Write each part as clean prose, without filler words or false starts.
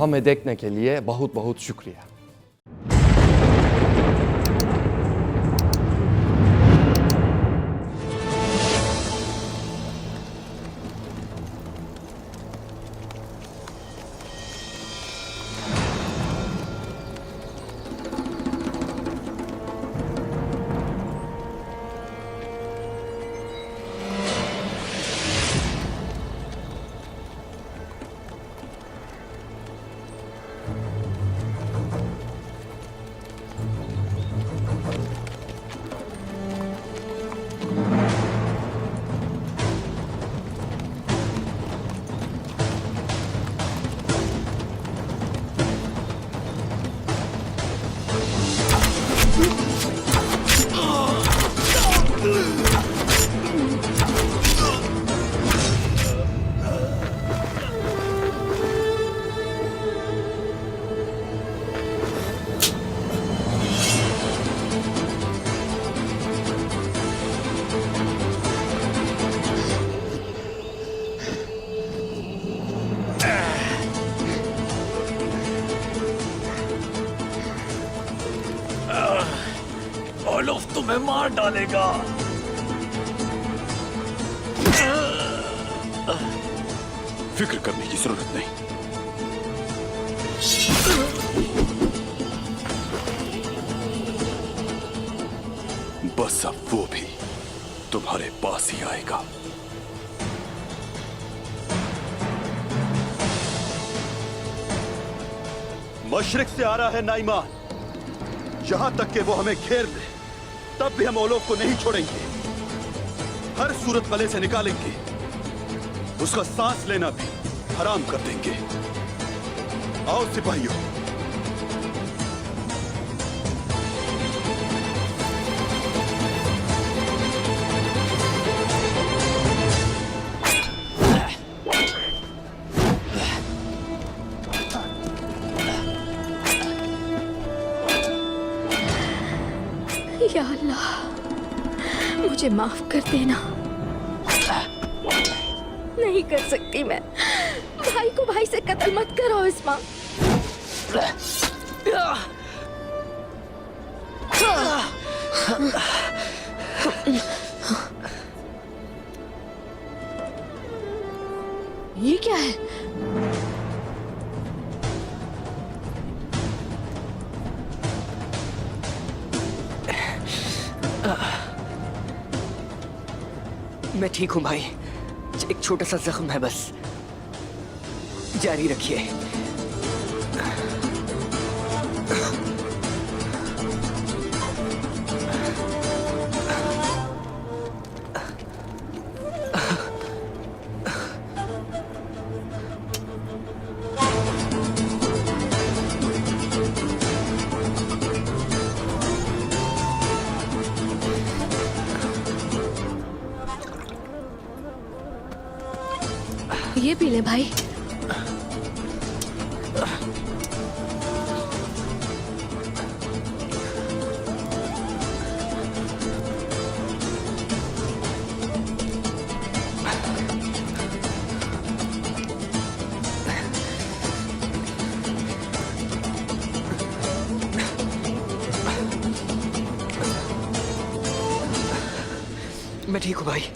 हमें देखने के लिए बहुत बहुत शुक्रिया। ओलोफ तुम्हें मार डालेगा। फिक्र करने की जरूरत नहीं। बस अब वो भी तुम्हारे पास ही आएगा। मशरिक से आ रहा है नाइमान। जहां तक कि वो हमें घेर ले तब भी हम ओलोफ को नहीं छोड़ेंगे। हर सूरत गले से निकालेंगे। उसका सांस लेना भी हराम कर देंगे। आओ सिपाहियों। या अल्लाह, मुझे माफ कर देना। नहीं कर सकती मैं। भाई को भाई से कत्ल मत करो इस्मा। ये क्या है? मैं ठीक हूँ भाई, एक छोटा सा जख्म है बस। जारी रखिए। ये पी ले भाई। मैं ठीक हूँ भाई।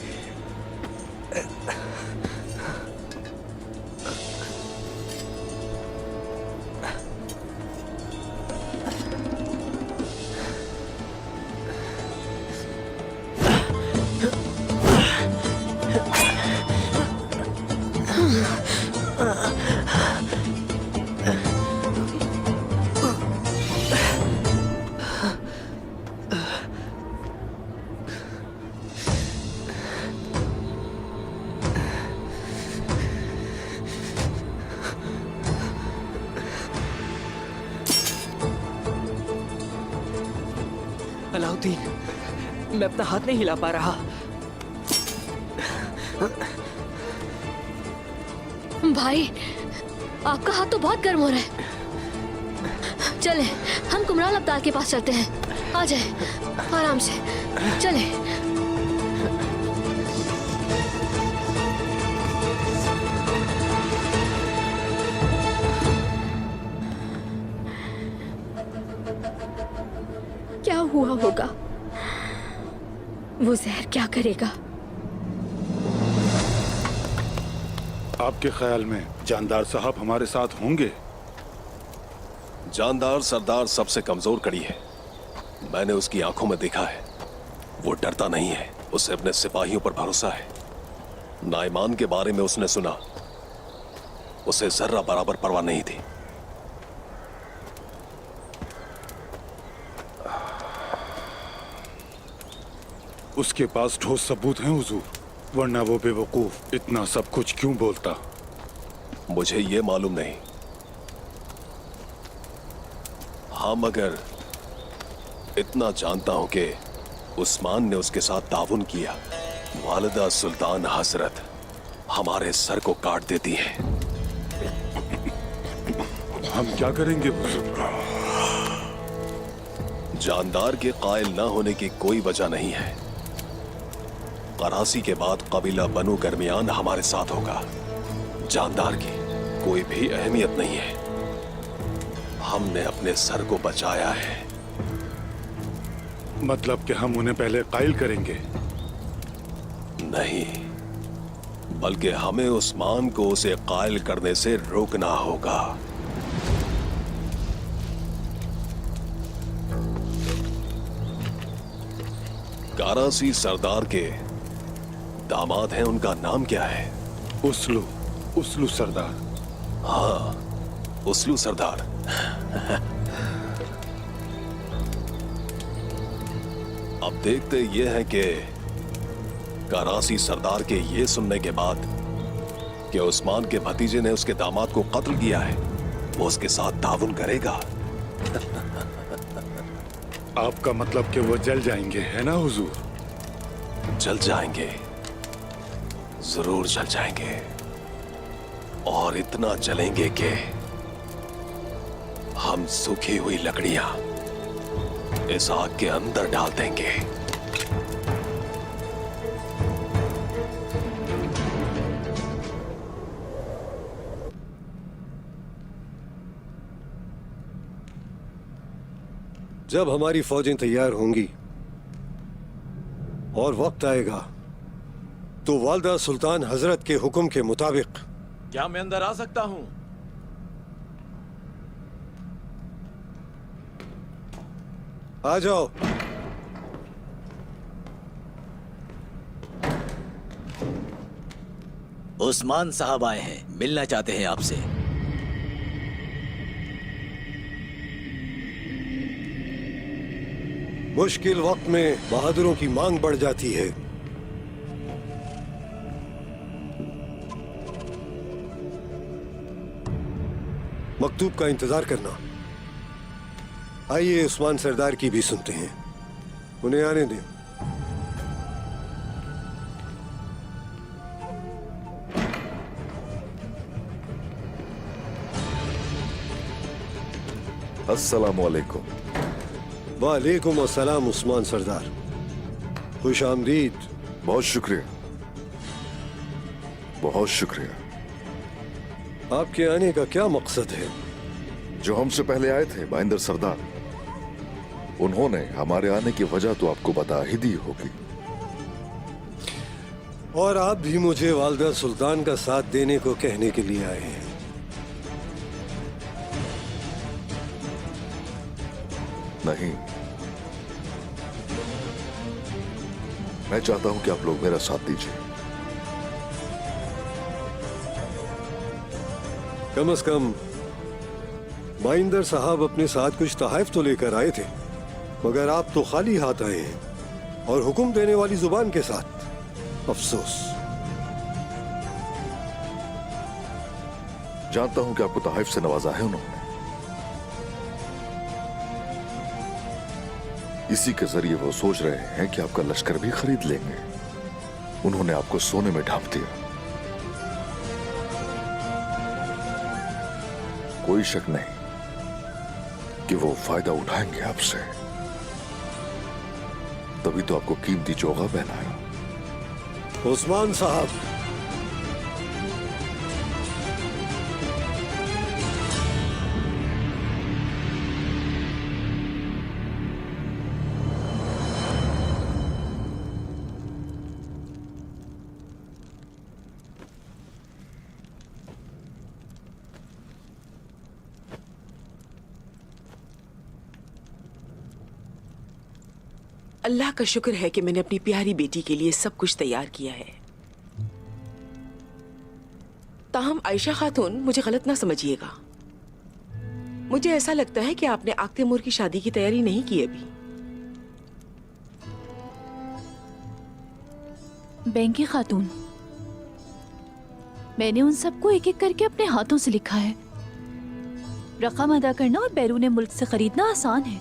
अलाउद्दीन, मैं अपना हाथ नहीं हिला पा रहा। भाई, आपका हाथ तो बहुत गर्म हो रहा है। चले, हम कुमरान अब्दाल के पास चलते हैं। आ जाए, आराम से चले। हुआ होगा? वो जहर क्या करेगा? आपके ख्याल में जानदार साहब हमारे साथ होंगे? जानदार सरदार सबसे कमजोर कड़ी है। मैंने उसकी आंखों में देखा है। वो डरता नहीं है, उसे अपने सिपाहियों पर भरोसा है। नाइमान के बारे में उसने सुना, उसे जर्रा बराबर परवाह नहीं थी। उसके पास ठोस सबूत हैं हुजूर, वरना वो बेवकूफ इतना सब कुछ क्यों बोलता? मुझे ये मालूम नहीं। हाँ, मगर इतना जानता हूं कि उस्मान ने उसके साथ ताउन किया। वालिदा सुल्तान हजरत हमारे सर को काट देती है। हम क्या करेंगे हुजूर? जानदार के कायल न होने की कोई वजह नहीं है। करासी के बाद कबीला बनु गर्मियान हमारे साथ होगा। जानदार की कोई भी अहमियत नहीं है। हमने अपने सर को बचाया है। मतलब कि हम उन्हें पहले कायल करेंगे? नहीं, बल्कि हमें उस्मान को उसे कायल करने से रोकना होगा। करासी सरदार के दामाद हैं, उनका नाम क्या है? उसलू सरदार। हाँ, उसलू सरदार। अब देखते ये हैं कि करासी सरदार के ये सुनने के बाद कि उस्मान के भतीजे ने उसके दामाद को कत्ल किया है, वो उसके साथ ताउन करेगा। आपका मतलब कि वो जल जाएंगे, है ना हुजूर? जल जाएंगे, जरूर जल जाएंगे, और इतना जलेंगे कि हम सूखी हुई लकड़ियां इस आग के अंदर डाल देंगे। जब हमारी फौजें तैयार होंगी और वक्त आएगा तो वालिदा सुल्तान हजरत के हुक्म के मुताबिक। क्या मैं अंदर आ सकता हूं? आ जाओ। उस्मान साहब आए हैं, मिलना चाहते हैं आपसे। मुश्किल वक्त में बहादुरों की मांग बढ़ जाती है। मकतूब का इंतजार करना। आइए उस्मान सरदार की भी सुनते हैं, उन्हें आने दें। अस्सलाम वालेकुम। वालेकुम अस्सलाम उस्मान सरदार, खुश आमदीद। बहुत शुक्रिया, बहुत शुक्रिया। आपके आने का क्या मकसद है? जो हमसे पहले आए थे बाइंदर सरदार, उन्होंने हमारे आने की वजह तो आपको बता ही दी होगी। और आप भी मुझे वालिदा सुल्तान का साथ देने को कहने के लिए आए हैं। नहीं, मैं चाहता हूं कि आप लोग मेरा साथ दीजिए। कम से कम बाइंदर साहब अपने साथ कुछ तोहफे तो लेकर आए थे, मगर आप तो खाली हाथ आए हैं और हुक्म देने वाली जुबान के साथ। अफसोस। जानता हूं कि आपको तोहफे से नवाजा है उन्होंने। इसी के जरिए वो सोच रहे हैं कि आपका लश्कर भी खरीद लेंगे। उन्होंने आपको सोने में ढांप दिया। कोई शक नहीं कि वो फायदा उठाएंगे आपसे। तभी तो आपको कीमती चोगा पहनाया। उस्मान साहब, अल्लाह का शुक्र है कि मैंने अपनी प्यारी बेटी के लिए सब कुछ तैयार किया है। ताहम आयशा खातून, मुझे गलत ना समझिएगा। मुझे ऐसा लगता है कि आपने आग तैमूर की शादी की तैयारी नहीं की अभी। बेंकी खातून, मैंने उन सबको एक एक करके अपने हाथों से लिखा है। रकम अदा करना और बैरून मुल्क से खरीदना आसान है।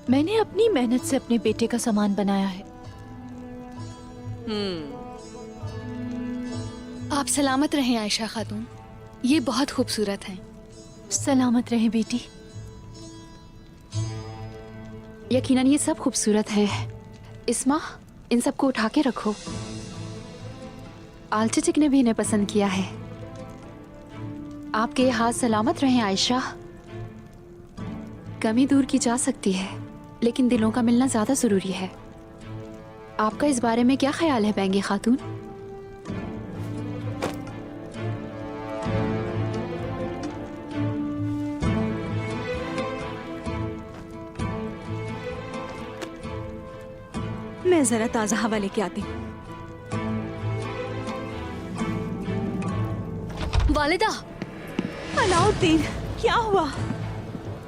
मैंने अपनी मेहनत से अपने बेटे का सामान बनाया है। आप सलामत रहें आयशा खातून, ये बहुत खूबसूरत हैं। सलामत रहे बेटी। यकीनन ये सब खूबसूरत है। इस्मा, इन सबको उठा के रखो। आलचिचिक ने भी इन्हें पसंद किया है। आपके हाथ सलामत रहें आयशा। कमी दूर की जा सकती है, लेकिन दिलों का मिलना ज्यादा जरूरी है। आपका इस बारे में क्या ख्याल है बेंगी खातून? मैं जरा ताजा हवा लेके आती हूँ। वालिदा, अलाउद्दीन, क्या हुआ?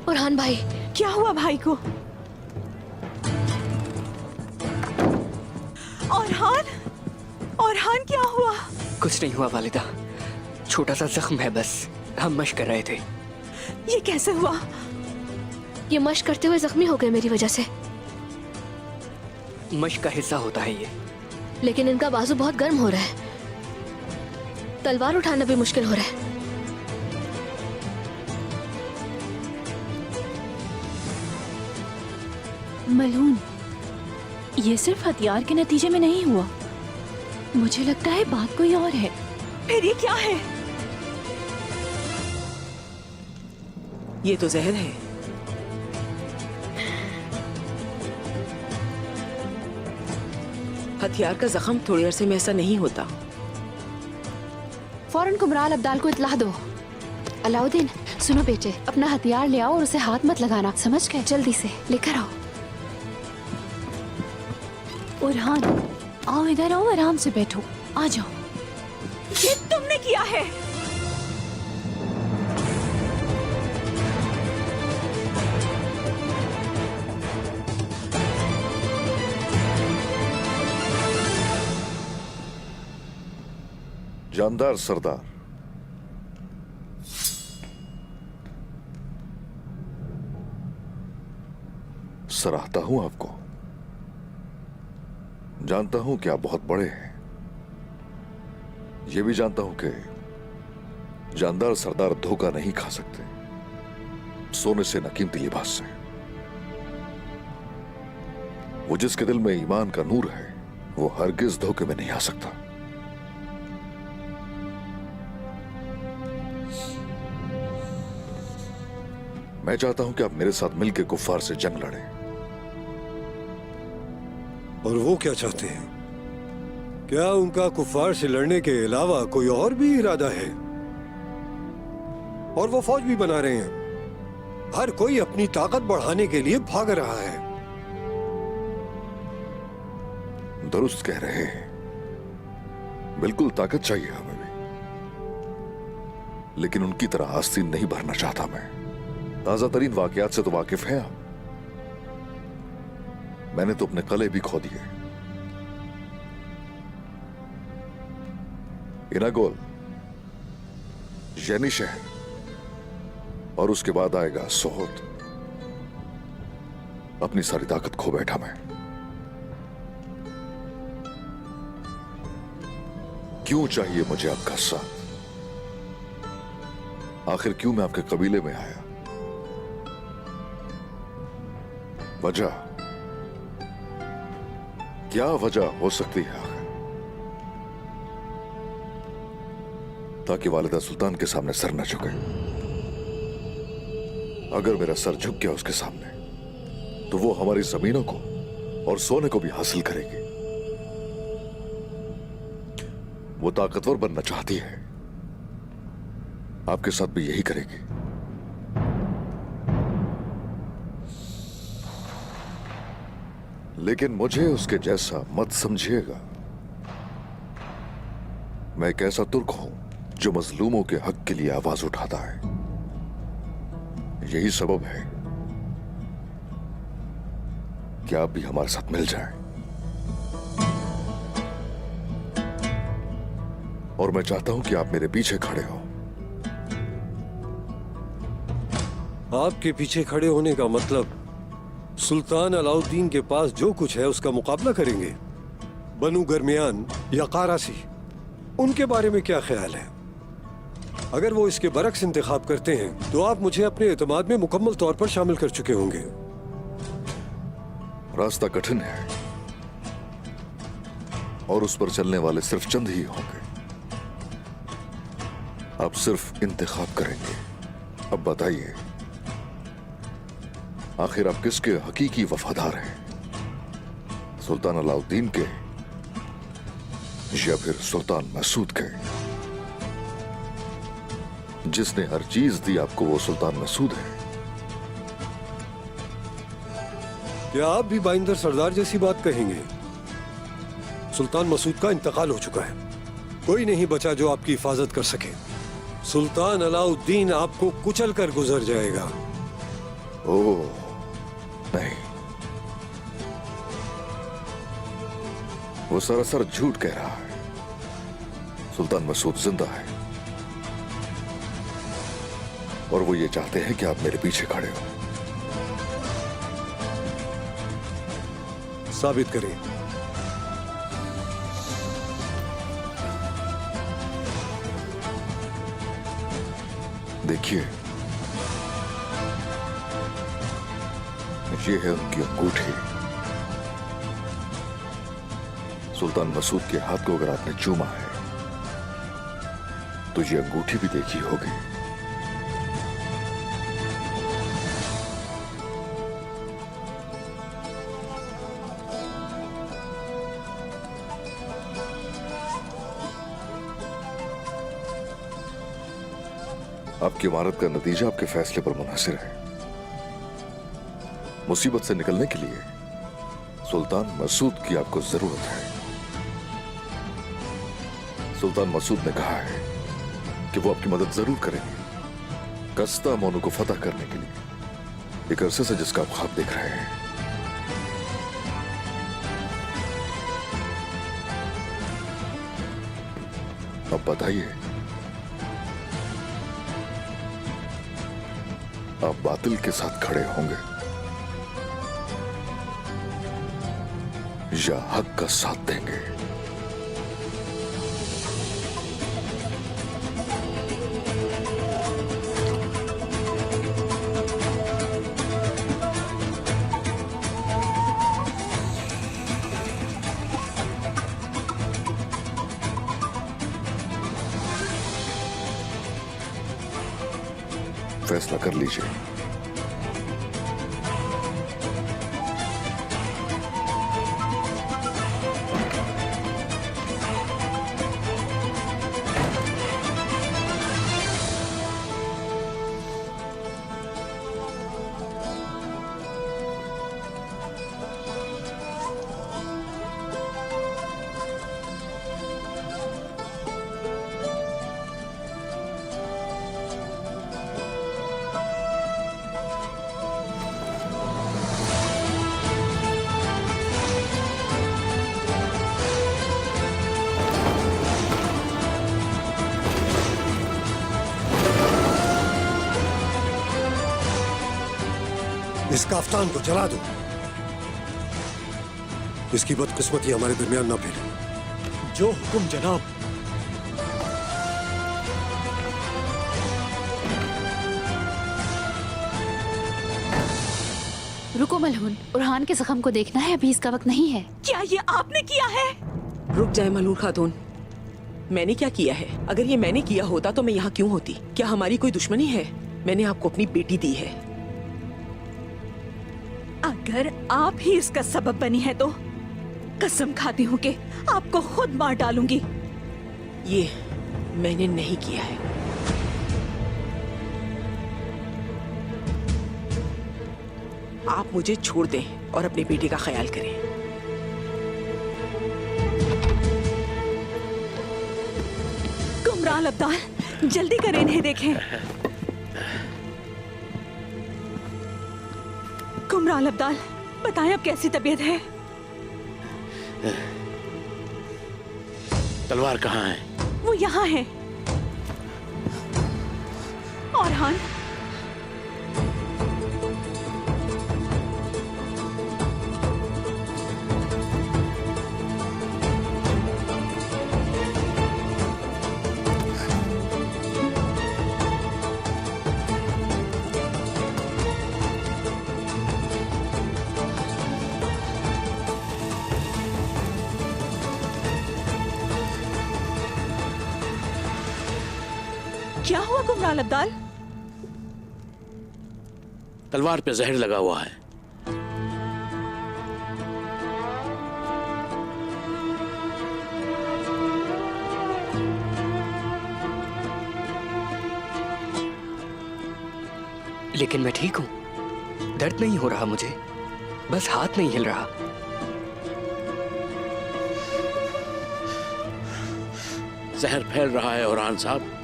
बुरहान भाई, क्या हुआ भाई को? औरहान क्या हुआ? कुछ नहीं हुआ वालिदा, छोटा सा जख्म है बस। हम मशक कर रहे थे। ये कैसे हुआ? ये मशक करते हुए जख्मी हो गए मेरी वजह से। मशक का हिस्सा होता है ये। लेकिन इनका बाजू बहुत गर्म हो रहा है, तलवार उठाना भी मुश्किल हो रहा है। मलून, ये सिर्फ हथियार के नतीजे में नहीं हुआ। मुझे लगता है बात कोई और है। फिर ये क्या है? ये तो जहर है। हथियार का जख्म थोड़ी अरसे में ऐसा नहीं होता। फौरन कुमराल अब्दाल को इत्तला दो। अलाउद्दीन, सुनो बेटे, अपना हथियार ले आओ और उसे हाथ मत लगाना, समझ गए? जल्दी से लेकर आओ। बुरहान, आओ इधर आओ, आराम से बैठो, आ जाओ। ये तुमने किया है। जानदार सरदार, सराहता हूं आपको। जानता हूं कि आप बहुत बड़े हैं। यह भी जानता हूं कि जानदार सरदार धोखा नहीं खा सकते, सोने से न कीमती लिबास से। वो जिसके दिल में ईमान का नूर है, वो हरगिज धोखे में नहीं आ सकता। मैं चाहता हूं कि आप मेरे साथ मिलकर कुफ्फार से जंग लड़ें। और वो क्या चाहते हैं? क्या उनका कुफ्फार से लड़ने के अलावा कोई और भी इरादा है? और वो फौज भी बना रहे हैं। हर कोई अपनी ताकत बढ़ाने के लिए भाग रहा है। दुरुस्त कह रहे हैं, बिल्कुल ताकत चाहिए हमें भी, लेकिन उनकी तरह आस्तीन नहीं भरना चाहता मैं। ताजा तरीन वाकयात से तो वाकिफ हैं आप। मैंने तो अपने कले भी खो दिए। इनागोल, यनी शहर, और उसके बाद आएगा सोहत। अपनी सारी ताकत खो बैठा मैं। क्यों चाहिए मुझे आपका साथ? आखिर क्यों मैं आपके कबीले में आया? वजह क्या वजह हो सकती है आखिर? ताकि वालिदा सुल्तान के सामने सर न झुके। अगर मेरा सर झुक गया उसके सामने, तो वो हमारी जमीनों को और सोने को भी हासिल करेगी। वो ताकतवर बनना चाहती है, आपके साथ भी यही करेगी। लेकिन मुझे उसके जैसा मत समझिएगा। मैं एक ऐसा तुर्क हूं जो मजलूमों के हक के लिए आवाज उठाता है। यही सबब है कि आप भी हमारे साथ मिल जाएं। और मैं चाहता हूं कि आप मेरे पीछे खड़े हो। आपके पीछे खड़े होने का मतलब सुल्तान अलाउद्दीन के पास जो कुछ है उसका मुकाबला करेंगे। बनु गरमियान या कारासी, उनके बारे में क्या ख्याल है? अगर वो इसके बरक्स इंतखाब करते हैं तो आप मुझे अपने एतमाद में मुकम्मल तौर पर शामिल कर चुके होंगे। रास्ता कठिन है और उस पर चलने वाले सिर्फ चंद ही होंगे। आप सिर्फ इंतखाब करेंगे। अब बताइए, आखिर आप किसके हकीकी वफादार हैं? सुल्तान अलाउद्दीन के या फिर सुल्तान मसूद के? जिसने हर चीज दी आपको वो सुल्तान मसूद है। क्या आप भी बाइंदर सरदार जैसी बात कहेंगे? सुल्तान मसूद का इंतकाल हो चुका है, कोई नहीं बचा जो आपकी हिफाजत कर सके। सुल्तान अलाउद्दीन आपको कुचल कर गुजर जाएगा। ओह नहीं, वो सरासर झूठ कह रहा है। सुल्तान मसूद जिंदा है और वो ये चाहते हैं कि आप मेरे पीछे खड़े हो। साबित करें। देखिए, ये है उनकी अंगूठी। सुल्तान मसूद के हाथ को अगर आपने चूमा है तो ये अंगूठी भी देखी होगी। आपकी इमारत का नतीजा आपके फैसले पर मुनहसिर है। मुसीबत से निकलने के लिए सुल्तान मसूद की आपको जरूरत है। सुल्तान मसूद ने कहा है कि वो आपकी मदद जरूर करेंगे कस्ता मोनू को फतह करने के लिए, एक अरसे से जिसका आप ख्वाब देख रहे हैं। अब बताइए, आप बातिल के साथ खड़े होंगे या हक का साथ देंगे? फैसला कर लीजिए। इस काफ्तान को जला दो। इसकी बदकिस्मती हमारे दरमियान ना फैले। जो हुक्म जनाब। रुको मलहून, उरहान के जख्म को देखना है, अभी इसका वक्त नहीं है। क्या ये आपने किया है? रुक जाए मलून खातून, मैंने क्या किया है? अगर ये मैंने किया होता तो मैं यहाँ क्यों होती? क्या हमारी कोई दुश्मनी है? मैंने आपको अपनी बेटी दी है। अगर आप ही इसका सबब बनी है तो कसम खाती हूँ कि आपको खुद मार डालूंगी। ये मैंने नहीं किया है। आप मुझे छोड़ दें और अपनी बेटी का ख्याल करें। कुमराल अब्दाल, जल्दी करें, इन्हें देखें। कुमराल अब्दाल, बताएं अब कैसी तबीयत है? तलवार कहाँ है? वो यहाँ है। औरहान, क्या हुआ कुमराल अब्दाल? तलवार पे जहर लगा हुआ है। लेकिन मैं ठीक हूँ, दर्द नहीं हो रहा मुझे, बस हाथ नहीं हिल रहा। जहर फैल रहा है औरहान साहब,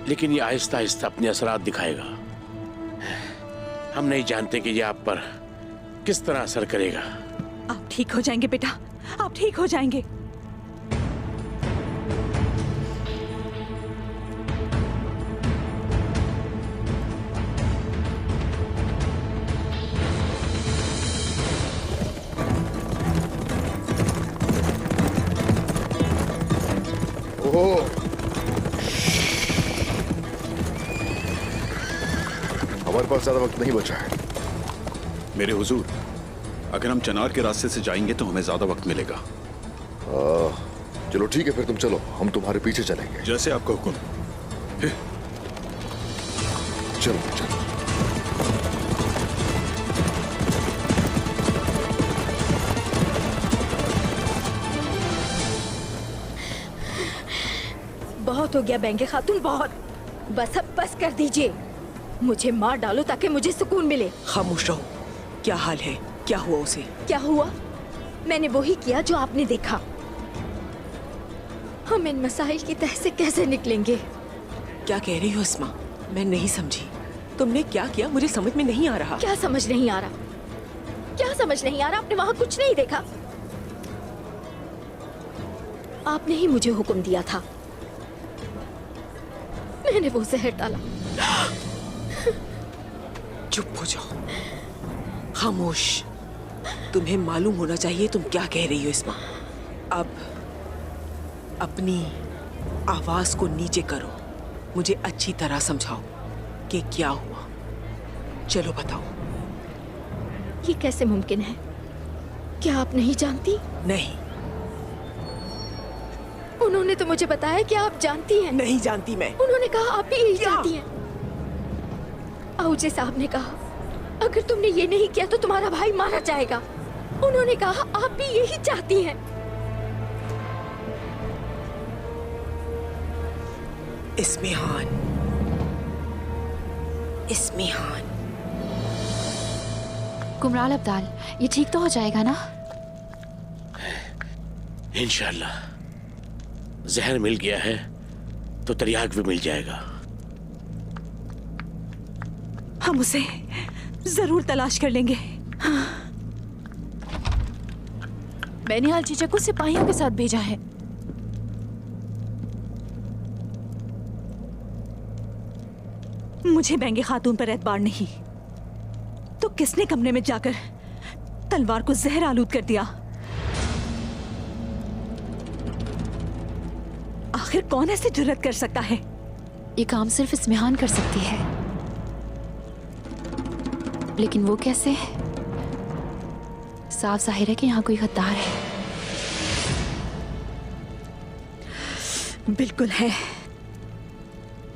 लेकिन ये आहिस्ता आहिस्ता अपने असरात दिखाएगा। हम नहीं जानते कि ये आप पर किस तरह असर करेगा। आप ठीक हो जाएंगे बेटा, आप ठीक हो जाएंगे। ओह, हमारे पास ज्यादा वक्त नहीं बचा है। मेरे हुजूर, अगर हम चनार के रास्ते से जाएंगे तो हमें ज्यादा वक्त मिलेगा। चलो ठीक है, फिर तुम चलो, हम तुम्हारे पीछे चलेंगे। जैसे आपका हुक्म। चलो चलो। बहुत हो गया बेंगे खातून, बहुत। बस अब बस कर दीजिए, मुझे मार डालो ताकि मुझे सुकून मिले। खामोश रहो। क्या हाल है? क्या हुआ उसे? क्या हुआ? मैंने वही किया जो आपने देखा। हम इन मसाइल की तह से कैसे निकलेंगे? क्या कह रही हो अस्मा? मैं नहीं समझी। तुमने क्या किया? मुझे समझ में नहीं आ रहा। क्या समझ नहीं आ रहा? क्या समझ नहीं आ रहा? आपने वहां कुछ नहीं देखा? आपने ही मुझे हुक्म दिया था, मैंने वो जहर डाला। चुप हो जाओ, खामोश। तुम्हें मालूम होना चाहिए तुम क्या कह रही हो इस्मा। अब अपनी आवाज को नीचे करो, मुझे अच्छी तरह समझाओ कि क्या हुआ। चलो बताओ। ये कैसे मुमकिन है? क्या आप नहीं जानती? नहीं। उन्होंने तो मुझे बताया कि आप जानती हैं। नहीं जानती मैं। उन्होंने कहा आप भी यही चाहती हैं। आउजे साहब ने कहा अगर तुमने ये नहीं किया तो तुम्हारा भाई मारा जाएगा। उन्होंने कहा आप भी यही चाहती हैं। इस्मिहान, इस्मिहान। कुमराल अब्दाल, ये ठीक तो हो जाएगा ना? इंशाल्लाह। जहर मिल गया है तो तरियाक भी मिल जाएगा। हम उसे जरूर तलाश कर लेंगे। मैंने हाल चीचा को सिपाहियों के साथ भेजा है। मुझे बेंगे खातून पर एतबार नहीं। तो किसने कमरे में जाकर तलवार को जहर आलूद कर दिया? आखिर कौन ऐसी जुर्रत कर सकता है? ये काम सिर्फ इस्मिहान कर सकती है, लेकिन वो कैसे? साफ जाहिर है कि यहाँ कोई गद्दार है। बिल्कुल है।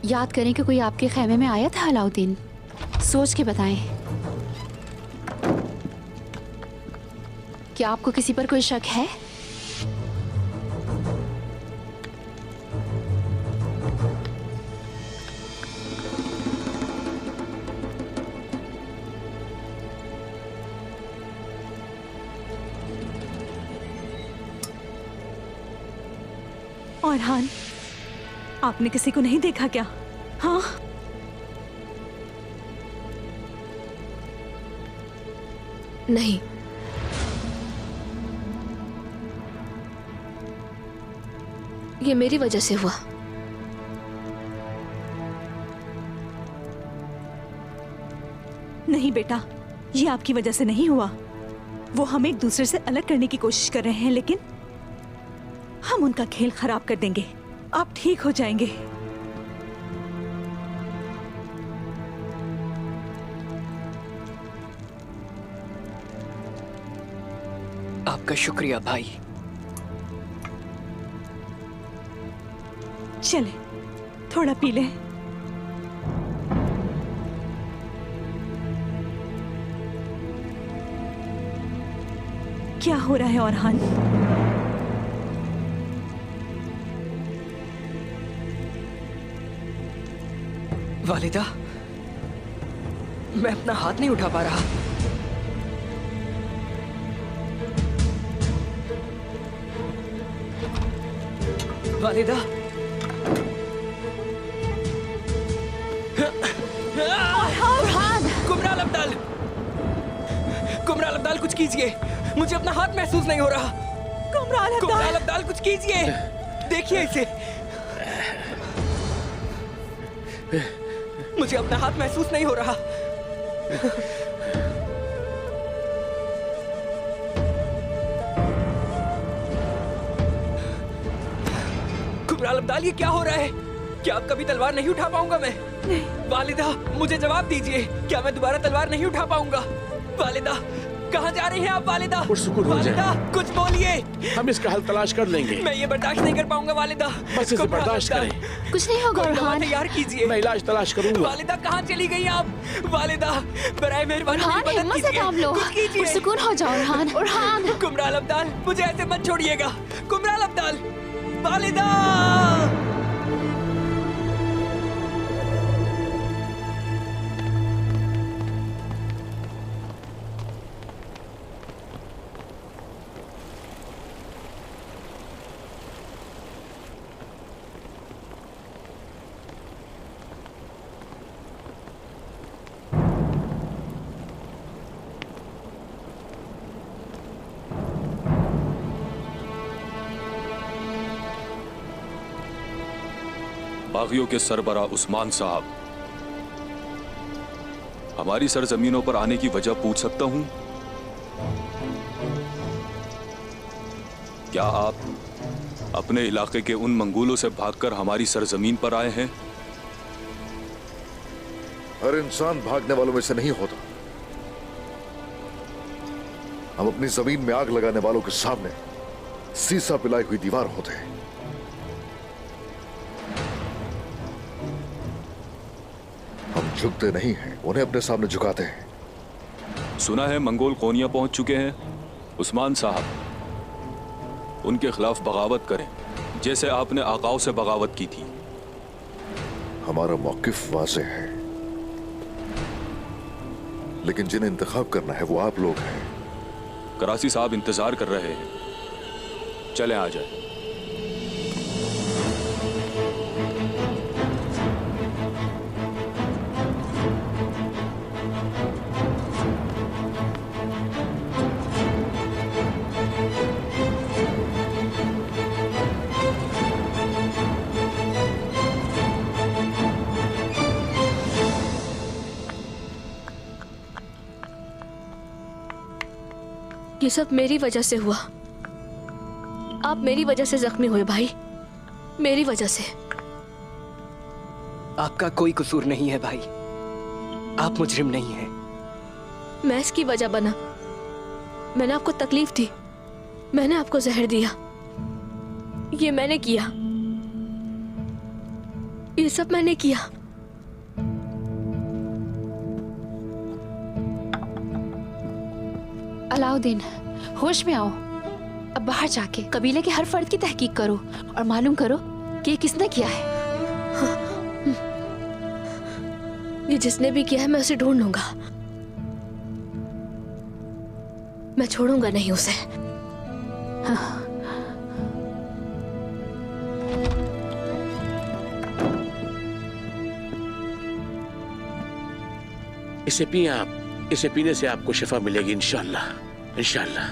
याद करें कि कोई आपके खैमे में आया था अलाउद्दीन? सोच के बताएं। क्या आपको किसी पर कोई शक है? औरहान, आपने किसी को नहीं देखा क्या? हाँ, नहीं। ये मेरी वजह से हुआ। नहीं बेटा, ये आपकी वजह से नहीं हुआ। वो हमें एक दूसरे से अलग करने की कोशिश कर रहे हैं, लेकिन हम उनका खेल खराब कर देंगे। आप ठीक हो जाएंगे। आपका शुक्रिया भाई। चले, थोड़ा पी लें। क्या हो रहा है औरहान? वालिदा, मैं अपना हाथ नहीं उठा पा रहा। वालिदा, कुमराल अब्दाल, कुमराल अब्दाल, कुछ कीजिए। मुझे अपना हाथ महसूस नहीं हो रहा। कुमराल अब्दाल, कुछ कीजिए। देखिए इसे। मुझे अपना हाथ महसूस नहीं हो रहा। कुमराल अब्दाल, ये क्या हो रहा है? क्या अब कभी तलवार नहीं उठा पाऊंगा मैं? नहीं। वालिदा, मुझे जवाब दीजिए। क्या मैं दोबारा तलवार नहीं उठा पाऊंगा? वालिदा, कहाँ जा रही हैं आप? वालिदा, पुरसुकून हो जाए। वालिदा, कुछ बोलिए। हम इसका हल तलाश कर लेंगे। मैं ये बर्दाश्त नहीं कर पाऊंगा वालिदा। बस इसे बर्दाश्त करें। कुछ नहीं होगा औरहान। तैयार कीजिए। मैं इलाज तलाश करूंगा। वालिदा, कहाँ चली गई आप? वालिदा, बराए मेहरबानी औरहान, मदद हिम्मत से कीजिए। काम लो। कुछ कीजिए। पुरसुकून हो जाओ औरहान। औरहान, कुमराल अब्दाल, मुझे ऐसे मत छोड़िएगा। कुमराल अब्दाल, वालिदा। बागियों के सरबरा उस्मान साहब, हमारी सरजमीनों पर आने की वजह पूछ सकता हूं? क्या आप अपने इलाके के उन मंगोलों से भागकर हमारी सरजमीन पर आए हैं? हर इंसान भागने वालों में से नहीं होता। हम अपनी जमीन में आग लगाने वालों के सामने सीसा पिलाई हुई दीवार होते हैं। हम झुकते नहीं हैं, उन्हें अपने सामने झुकाते हैं। सुना है मंगोल कोनिया पहुंच चुके हैं। उस्मान साहब, उनके खिलाफ बगावत करें, जैसे आपने आकाओं से बगावत की थी। हमारा मौकिफ वाज़ेह है, लेकिन जिन्हें इंतखाब करना है वो आप लोग हैं। कराची साहब इंतजार कर रहे हैं, चलें आ जाए। ये सब मेरी वजह से हुआ। आप मेरी वजह से जख्मी हुए भाई, मेरी वजह से। आपका कोई कसूर नहीं है भाई। आप मुजरिम नहीं हैं। मैं इसकी वजह बना। मैंने आपको तकलीफ दी, मैंने आपको जहर दिया, ये मैंने किया, ये सब मैंने किया। अलाउद्दीन, होश में आओ। अब बाहर जाके कबीले के हर फर्द की तहकीक करो और मालूम करो कि ये किसने किया है। ये जिसने भी किया है मैं उसे ढूंढ लूंगा। मैं छोड़ूंगा नहीं उसे। इसे पिए आप। इसे पीने से आपको शिफा मिलेगी इंशाअल्लाह, इंशाअल्लाह।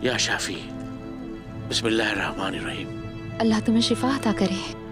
या शाफी, बिस्मिल्लाहिर्रहमानिर्रहीम। अल्लाह तुम्हें शिफा अता करे।